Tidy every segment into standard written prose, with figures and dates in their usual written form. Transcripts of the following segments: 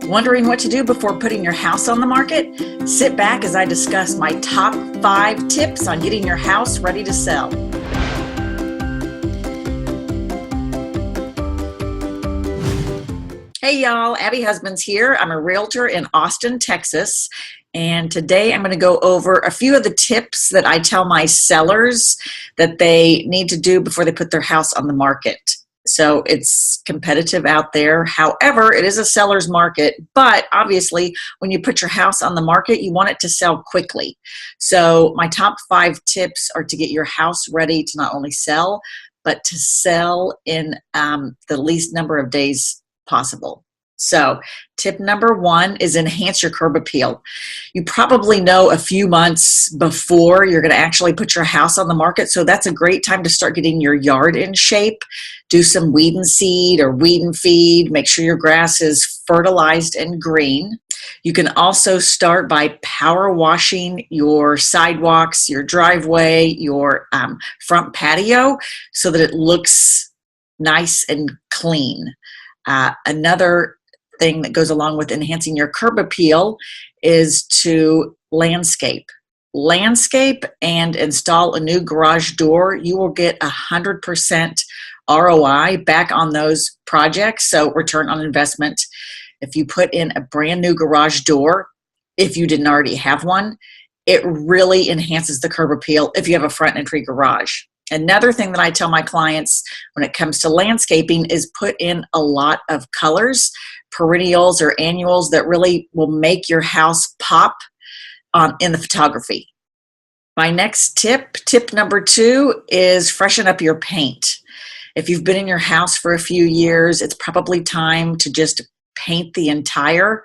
Wondering what to do before putting your house on the market? Sit back as I discuss my top 5 tips on getting your house ready to sell. Hey y'all, Abby Husbands here. I'm a realtor in Austin, Texas. And today I'm going to go over a few of the tips that I tell my sellers that they need to do before they put their house on the market. So it's competitive out there. However, it is a seller's market, but obviously when you put your house on the market, you want it to sell quickly. So my top 5 tips are to get your house ready to not only sell, but to sell in the least number of days possible. So tip number 1 is enhance your curb appeal. You probably know a few months before you're going to actually put your house on the market. So that's a great time to start getting your yard in shape. Do some weed and seed or weed and feed. Make sure your grass is fertilized and green. You can also start by power washing your sidewalks, your driveway, your front patio so that it looks nice and clean. Another thing that goes along with enhancing your curb appeal is to landscape and install a new garage door. You will get 100% ROI back on those projects, so return on investment. If you put in a brand new garage door, if you didn't already have one, it really enhances the curb appeal if you have a front entry garage. Another thing that I tell my clients when it comes to landscaping is put in a lot of colors, perennials or annuals that really will make your house pop in the photography. My next tip number 2, is freshen up your paint. If you've been in your house for a few years, it's probably time to just paint the entire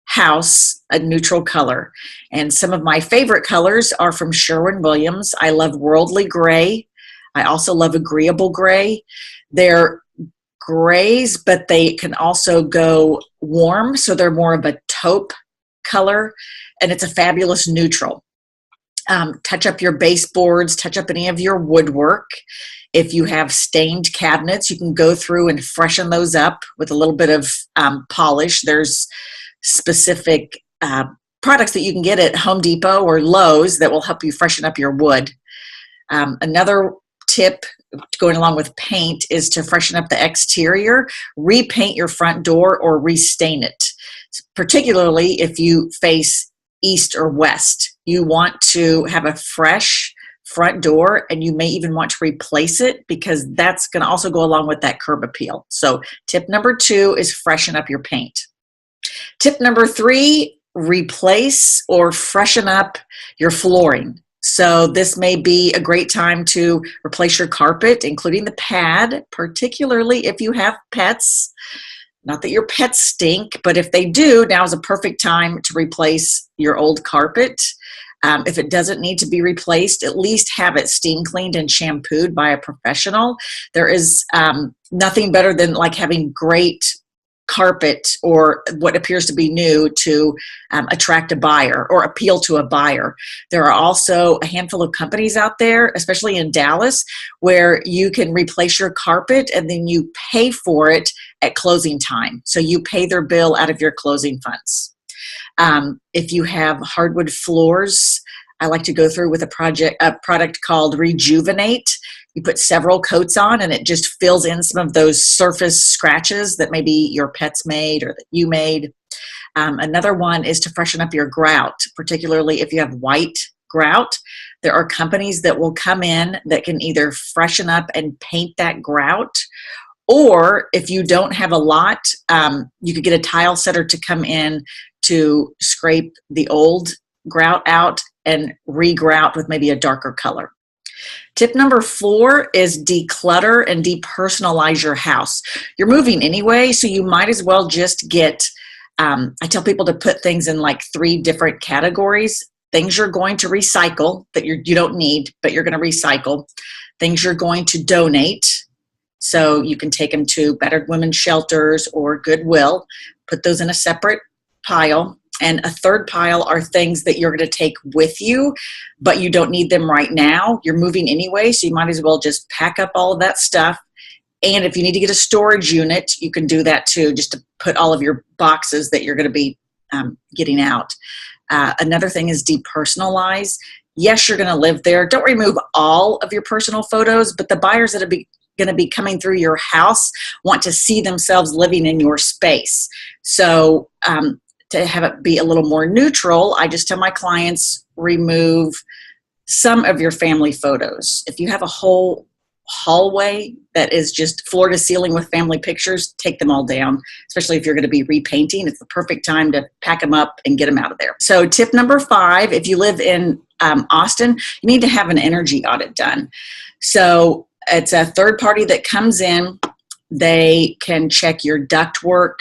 house a neutral color. And some of my favorite colors are from Sherwin-Williams. I love Worldly Gray. I also love Agreeable Gray. They're grays, but they can also go warm, so they're more of a taupe color, and it's a fabulous neutral. Touch up your baseboards, touch up any of your woodwork. If you have stained cabinets, you can go through and freshen those up with a little bit of polish. There's specific products that you can get at Home Depot or Lowe's that will help you freshen up your wood. Another tip going along with paint is to freshen up the exterior. Repaint your front door or restain it, particularly if you face east or west. You want to have a fresh front door, and you may even want to replace it because that's going to also go along with that curb appeal. So tip number 2 is freshen up your paint. Tip number 3, replace or freshen up your flooring. So this may be a great time to replace your carpet, including the pad, particularly if you have pets. Not that your pets stink, but if they do, now is a perfect time to replace your old carpet. If it doesn't need to be replaced, at least have it steam cleaned and shampooed by a professional. There is nothing better than like having great carpet or what appears to be new to attract a buyer or appeal to a buyer. There are also a handful of companies out there, especially in Dallas, where you can replace your carpet and then you pay for it at closing time. So you pay their bill out of your closing funds. If you have hardwood floors, I like to go through with a product called Rejuvenate. You put several coats on and it just fills in some of those surface scratches that maybe your pets made or that you made. Another one is to freshen up your grout, particularly if you have white grout. There are companies that will come in that can either freshen up and paint that grout, or if you don't have a lot, you could get a tile setter to come in to scrape the old grout out and re-grout with maybe a darker color. Tip number 4 is declutter and depersonalize your house. You're moving anyway, so you might as well just get, I tell people to put things in like 3 different categories. Things you're going to recycle that you don't need, but you're going to recycle. Things you're going to donate, so you can take them to battered women's shelters or Goodwill. Put those in a separate pile. And a third pile are things that you're going to take with you, but you don't need them right now. You're moving anyway, so you might as well just pack up all of that stuff And if you need to get a storage unit, you can do that too, just to put all of your boxes that you're going to be getting out. Another thing is depersonalize. Yes, you're going to live there. Don't remove all of your personal photos, but the buyers that are going to be coming through your house want to see themselves living in your space. So to have it be a little more neutral, I just tell my clients, remove some of your family photos. If you have a whole hallway that is just floor to ceiling with family pictures, take them all down, especially if you're going to be repainting. It's the perfect time to pack them up and get them out of there. So tip number 5, if you live in Austin, you need to have an energy audit done. So it's a third party that comes in. They can check your ductwork,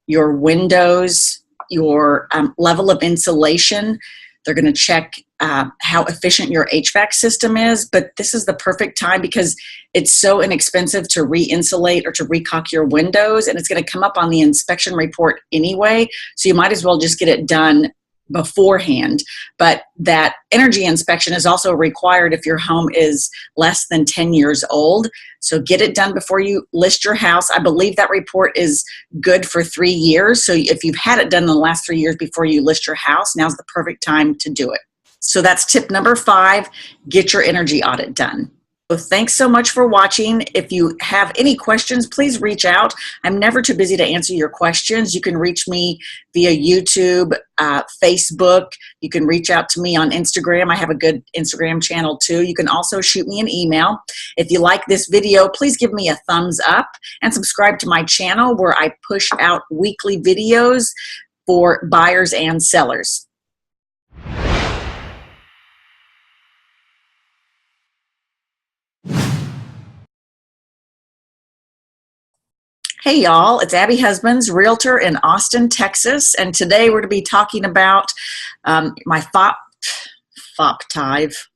your windows, your level of insulation. They're going to check how efficient your HVAC system is, but this is the perfect time because it's so inexpensive to re-insulate or to recaulk your windows, and it's going to come up on the inspection report anyway, so you might as well just get it done beforehand. But that energy inspection is also required if your home is less than 10 years old. So get it done before you list your house. I believe that report is good for 3 years. So if you've had it done in the last 3 years before you list your house, now's the perfect time to do it. So that's tip number 5, get your energy audit done. So thanks so much for watching. If you have any questions, please reach out. I'm never too busy to answer your questions. You can reach me via YouTube, Facebook. You can reach out to me on Instagram. I have a good Instagram channel too. You can also shoot me an email. If you like this video, please give me a thumbs up and subscribe to my channel where I push out weekly videos for buyers and sellers. Hey y'all, it's Abby Husbands, Realtor in Austin, Texas, and today we're going to be talking about my FOP tive.